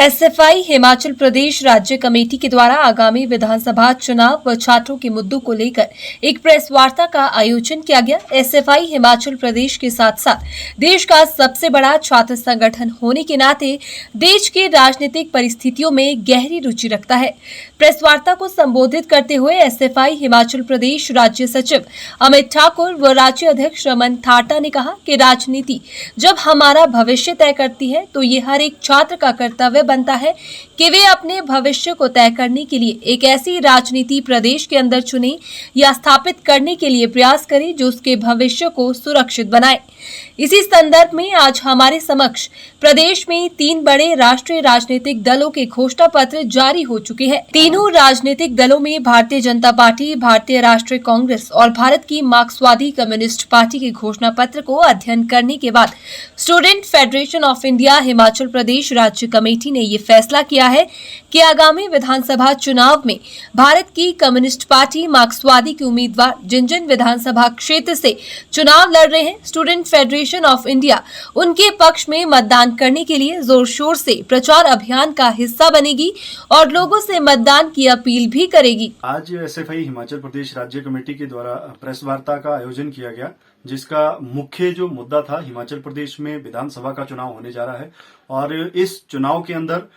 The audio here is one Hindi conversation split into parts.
एसएफआई हिमाचल प्रदेश राज्य कमेटी के द्वारा आगामी विधानसभा चुनाव व छात्रों के मुद्दों को लेकर एक प्रेस वार्ता का आयोजन किया गया। एसएफआई हिमाचल प्रदेश के साथ साथ देश का सबसे बड़ा छात्र संगठन होने के नाते देश की राजनीतिक परिस्थितियों में गहरी रुचि रखता है। प्रेस वार्ता को संबोधित करते हुए एसएफआई हिमाचल प्रदेश राज्य सचिव अमित ठाकुर व राज्य अध्यक्ष रमन थाटा ने कहा कि राजनीति जब हमारा भविष्य तय करती है तो ये हर एक छात्र का कर्तव्य बनता है कि वे अपने भविष्य को तय करने के लिए एक ऐसी राजनीति प्रदेश के अंदर चुने या स्थापित करने के लिए प्रयास करें जो उसके भविष्य को सुरक्षित बनाए। इसी संदर्भ में आज हमारे समक्ष प्रदेश में 3 बड़े राष्ट्रीय राजनीतिक दलों के घोषणा पत्र जारी हो चुके हैं। तीनों राजनीतिक दलों में भारतीय जनता पार्टी, भारतीय राष्ट्रीय कांग्रेस और भारत की मार्क्सवादी कम्युनिस्ट पार्टी के घोषणा पत्र को अध्ययन करने के बाद student federation of India Himachal Pradesh राज्य कमेटी ने ये फैसला किया है कि आगामी विधानसभा चुनाव में भारत की कम्युनिस्ट पार्टी मार्क्सवादी के उम्मीदवार जिन जिन विधानसभा क्षेत्र से चुनाव लड़ रहे हैं, स्टूडेंट फेडरेशन ऑफ इंडिया उनके पक्ष में मतदान करने के लिए जोर शोर से प्रचार अभियान का हिस्सा बनेगी और लोगों से मतदान की अपील भी करेगी। आज एसएफआई हिमाचल प्रदेश राज्य कमेटी के द्वारा प्रेस वार्ता का आयोजन किया गया, जिसका मुख्य जो मुद्दा था, हिमाचल प्रदेश में विधानसभा का चुनाव होने जा रहा है और इस चुनाव के अंदर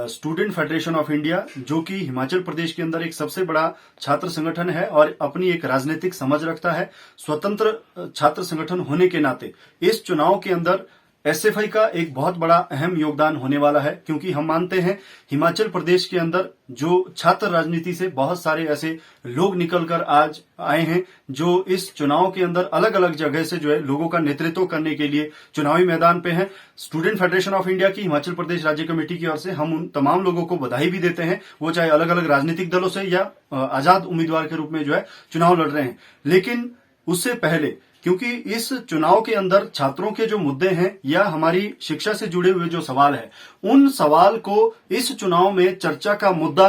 स्टूडेंट फेडरेशन ऑफ इंडिया, जो कि हिमाचल प्रदेश के अंदर एक सबसे बड़ा छात्र संगठन है और अपनी एक राजनीतिक समझ रखता है, स्वतंत्र छात्र संगठन होने के नाते इस चुनाव के अंदर एसएफआई का एक बहुत बड़ा अहम योगदान होने वाला है। क्योंकि हम मानते हैं हिमाचल प्रदेश के अंदर जो छात्र राजनीति से बहुत सारे ऐसे लोग निकलकर आज आए हैं जो इस चुनाव के अंदर अलग अलग जगह से जो है लोगों का नेतृत्व करने के लिए चुनावी मैदान पे हैं। स्टूडेंट फेडरेशन ऑफ इंडिया की हिमाचल प्रदेश राज्य कमेटी की ओर से हम उन तमाम लोगों को बधाई भी देते हैं, वो चाहे अलग अलग राजनीतिक दलों से या आजाद उम्मीदवार के रूप में जो है चुनाव लड़ रहे हैं। लेकिन उससे पहले, क्योंकि इस चुनाव के अंदर छात्रों के जो मुद्दे हैं या हमारी शिक्षा से जुड़े हुए जो सवाल है, उन सवाल को इस चुनाव में चर्चा का मुद्दा,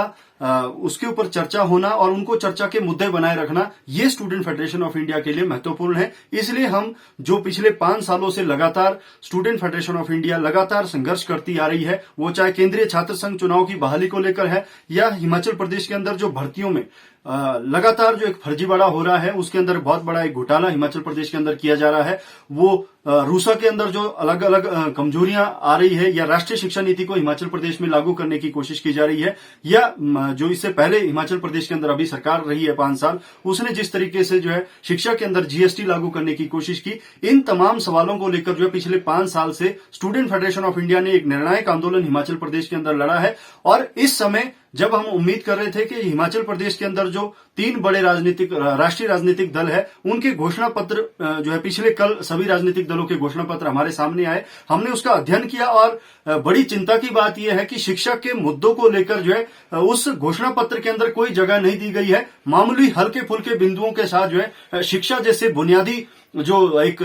उसके ऊपर चर्चा होना और उनको चर्चा के मुद्दे बनाए रखना, ये स्टूडेंट फेडरेशन ऑफ इंडिया के लिए महत्वपूर्ण है। इसलिए हम जो पिछले 5 सालों से लगातार स्टूडेंट फेडरेशन ऑफ इंडिया लगातार संघर्ष करती आ रही है, वो चाहे केंद्रीय छात्र संघ चुनाव की बहाली को लेकर है या हिमाचल प्रदेश के अंदर जो भर्तियों में लगातार जो एक फर्जीवाड़ा हो रहा है, उसके अंदर बहुत बड़ा एक घोटाला हिमाचल प्रदेश के अंदर किया जा रहा है। वो रूसा के अंदर जो अलग अलग कमजोरियां आ रही है या राष्ट्रीय शिक्षा नीति को हिमाचल प्रदेश में लागू करने की कोशिश की जा रही है, या जो इससे पहले हिमाचल प्रदेश के अंदर अभी सरकार रही है 5 साल, उसने जिस तरीके से जो है शिक्षा के अंदर जीएसटी लागू करने की कोशिश की, इन तमाम सवालों को लेकर जो है पिछले 5 साल से स्टूडेंट फेडरेशन ऑफ इंडिया ने एक निर्णायक आंदोलन हिमाचल प्रदेश के अंदर लड़ा है। और इस समय जब हम उम्मीद कर रहे थे कि हिमाचल प्रदेश के अंदर जो 3 बड़े राष्ट्रीय राजनीतिक दल है, उनके घोषणा पत्र जो है पिछले कल सभी राजनीतिक दलों के घोषणा पत्र हमारे सामने आए, हमने उसका अध्ययन किया और बड़ी चिंता की बात यह है कि शिक्षा के मुद्दों को लेकर जो है उस घोषणा पत्र के अंदर कोई जगह नहीं दी गई है। मामूली हल्के फुल्के बिंदुओं के साथ जो है शिक्षा जैसे बुनियादी जो एक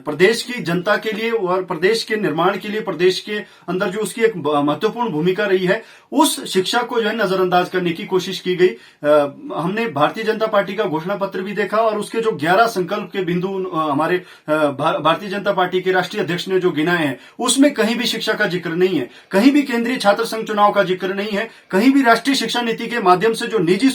प्रदेश की जनता के लिए और प्रदेश के निर्माण के लिए प्रदेश के अंदर जो उसकी एक महत्वपूर्ण भूमिका रही है, उस शिक्षा को जो है नजरअंदाज करने की कोशिश की गई। हमने भारतीय जनता पार्टी का घोषणा पत्र भी देखा और उसके जो 11 संकल्प के बिंदु हमारे भारतीय जनता पार्टी के राष्ट्रीय अध्यक्ष ने जो गिनाए हैं, उसमें कहीं भी शिक्षा का जिक्र नहीं है, कहीं भी केंद्रीय छात्र संघ चुनाव का जिक्र नहीं है, कहीं भी राष्ट्रीय शिक्षा नीति के माध्यम से जो निजी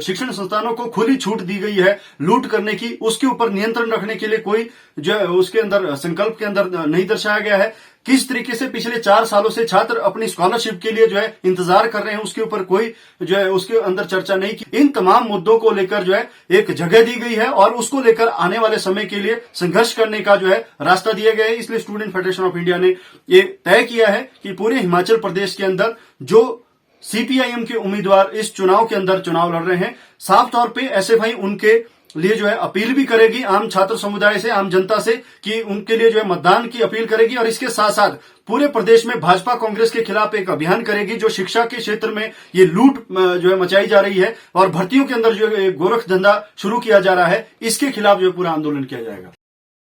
शिक्षण संस्थानों को खुली छूट दी गई है लूट करने की, उसके ऊपर नियंत्रण रखने के लिए कोई जो है उसके अंदर संकल्प के अंदर नहीं दर्शाया गया है। किस तरीके से पिछले 4 सालों से छात्र अपनी स्कॉलरशिप के लिए जो है इंतजार कर रहे हैं, उसके ऊपर कोई जो है उसके अंदर चर्चा नहीं की। इन तमाम मुद्दों को लेकर जो है एक जगह दी गई है और उसको लेकर आने वाले समय के लिए संघर्ष करने का जो है रास्ता दिया गया है। इसलिए स्टूडेंट फेडरेशन ऑफ इंडिया ने ये तय किया है कि पूरे हिमाचल प्रदेश के अंदर जो सीपीआईएम के उम्मीदवार इस चुनाव के अंदर चुनाव लड़ रहे हैं, साफ तौर पे एसएफआई उनके लिए जो है अपील भी करेगी आम छात्र समुदाय से, आम जनता से, कि उनके लिए जो है मतदान की अपील करेगी और इसके साथ साथ पूरे प्रदेश में भाजपा कांग्रेस के खिलाफ एक अभियान करेगी जो शिक्षा के क्षेत्र में ये लूट जो है मचाई जा रही है और भर्तियों के अंदर जो गोरख धंधा शुरू किया जा रहा है, इसके खिलाफ जो है पूरा आंदोलन किया जाएगा।